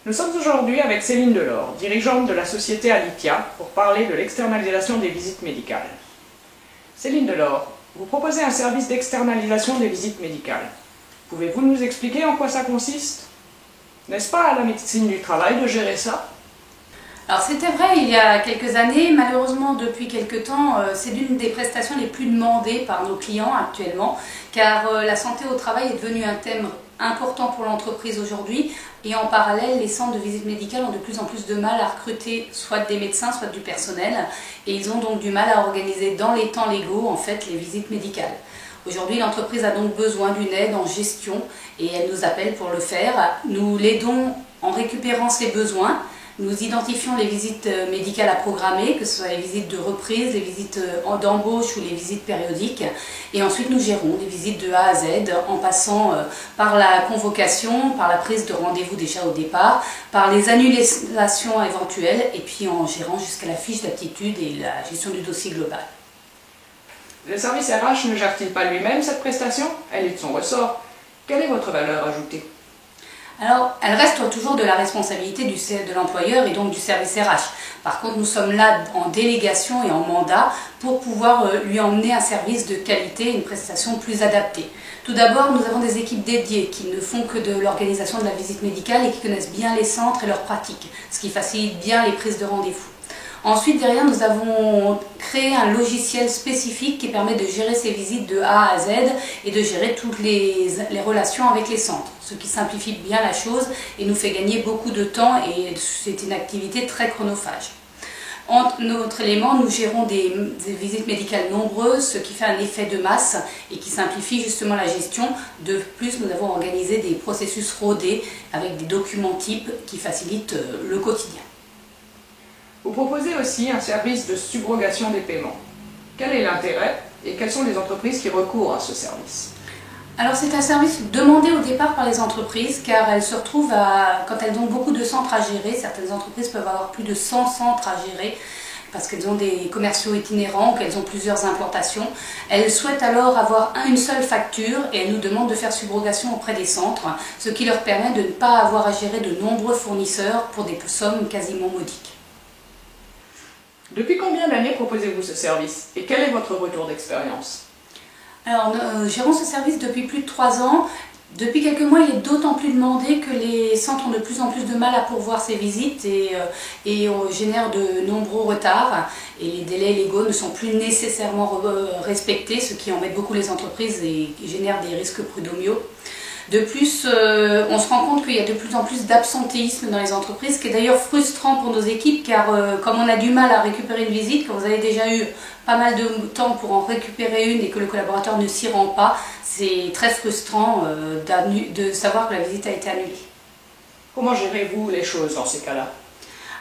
Nous sommes aujourd'hui avec Céline Delors, dirigeante de la société Alitia, pour parler de l'externalisation des visites médicales. Céline Delors, vous proposez un service d'externalisation des visites médicales. Pouvez-vous nous expliquer en quoi ça consiste? N'est-ce pas à la médecine du travail de gérer ça? Alors c'était vrai il y a quelques années, malheureusement depuis quelques temps, c'est l'une des prestations les plus demandées par nos clients actuellement, car la santé au travail est devenue un thème important pour l'entreprise aujourd'hui, et en parallèle les centres de visite médicale ont de plus en plus de mal à recruter soit des médecins, soit du personnel, et ils ont donc du mal à organiser dans les temps légaux en fait les visites médicales. Aujourd'hui, l'entreprise a donc besoin d'une aide en gestion et elle nous appelle pour le faire. Nous l'aidons en récupérant ses besoins. Nous identifions les visites médicales à programmer, que ce soit les visites de reprise, les visites d'embauche ou les visites périodiques. Et ensuite, nous gérons les visites de A à Z en passant par la convocation, par la prise de rendez-vous déjà au départ, par les annulations éventuelles et puis en gérant jusqu'à la fiche d'aptitude et la gestion du dossier global. Le service RH ne gère-t-il pas lui-même cette prestation? Elle est de son ressort. Quelle est votre valeur ajoutée? Alors, elle reste toujours de la responsabilité de l'employeur et donc du service RH. Par contre, nous sommes là en délégation et en mandat pour pouvoir lui emmener un service de qualité, une prestation plus adaptée. Tout d'abord, nous avons des équipes dédiées qui ne font que de l'organisation de la visite médicale et qui connaissent bien les centres et leurs pratiques, ce qui facilite bien les prises de rendez-vous. Ensuite, derrière, nous avons créé un logiciel spécifique qui permet de gérer ces visites de A à Z et de gérer toutes les relations avec les centres, ce qui simplifie bien la chose et nous fait gagner beaucoup de temps et c'est une activité très chronophage. En autre élément, nous gérons des visites médicales nombreuses, ce qui fait un effet de masse et qui simplifie justement la gestion. De plus, nous avons organisé des processus rodés avec des documents types qui facilitent le quotidien. Vous proposez aussi un service de subrogation des paiements. Quel est l'intérêt et quelles sont les entreprises qui recourent à ce service? Alors c'est un service demandé au départ par les entreprises car elles se retrouvent quand elles ont beaucoup de centres à gérer. Certaines entreprises peuvent avoir plus de 100 centres à gérer parce qu'elles ont des commerciaux itinérants ou qu'elles ont plusieurs implantations. Elles souhaitent alors avoir une seule facture et elles nous demandent de faire subrogation auprès des centres, ce qui leur permet de ne pas avoir à gérer de nombreux fournisseurs pour des sommes quasiment modiques. Depuis combien d'années proposez-vous ce service et quel est votre retour d'expérience? Alors, nous gérons ce service depuis plus de 3 ans. Depuis quelques mois, il est d'autant plus demandé que les centres ont de plus en plus de mal à pourvoir ces visites et on génère de nombreux retards et les délais légaux ne sont plus nécessairement respectés, ce qui embête beaucoup les entreprises et génère des risques prud'homaux. De plus, on se rend compte qu'il y a de plus en plus d'absentéisme dans les entreprises, ce qui est d'ailleurs frustrant pour nos équipes, car comme on a du mal à récupérer une visite, quand vous avez déjà eu pas mal de temps pour en récupérer une et que le collaborateur ne s'y rend pas, c'est très frustrant de savoir que la visite a été annulée. Comment gérez-vous les choses dans ces cas-là?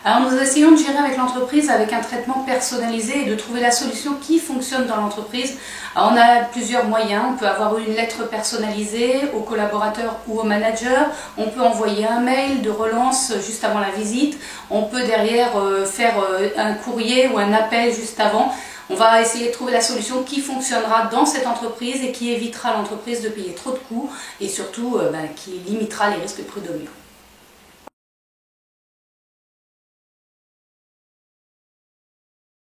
Alors nous essayons de gérer avec l'entreprise avec un traitement personnalisé et de trouver la solution qui fonctionne dans l'entreprise. On a plusieurs moyens, on peut avoir une lettre personnalisée au collaborateur ou au manager, on peut envoyer un mail de relance juste avant la visite, on peut derrière faire un courrier ou un appel juste avant. On va essayer de trouver la solution qui fonctionnera dans cette entreprise et qui évitera à l'entreprise de payer trop de coûts et surtout qui limitera les risques prud'homaux.